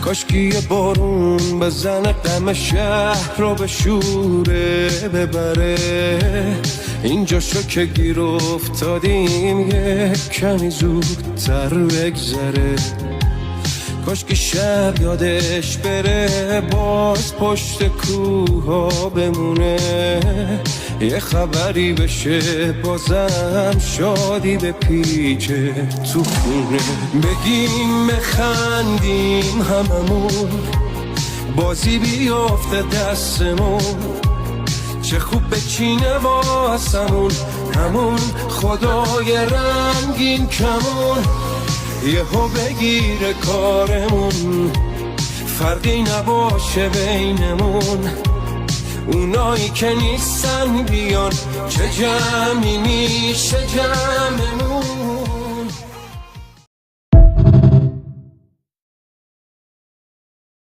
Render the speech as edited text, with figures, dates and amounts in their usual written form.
کاشکی یه بارون بزنه غم شهر رو به شوره ببره. اینجا شو که گیر افتادیم یه کمی زودتر بگذره. کاشکی شب یادش بره باز پشت کوها بمونه. یه خبری بشه بازم شادی به پیچه تو خونه. بگیم بخندیم هممون بازی بیافته دستمون. چه خوب بچینه واسمون همون خدای رنگین کمون. یهو بگیره کارمون فرقی نباشه بینمون. اونایی که نیستن بیان چه جمعی میشه جمعمون.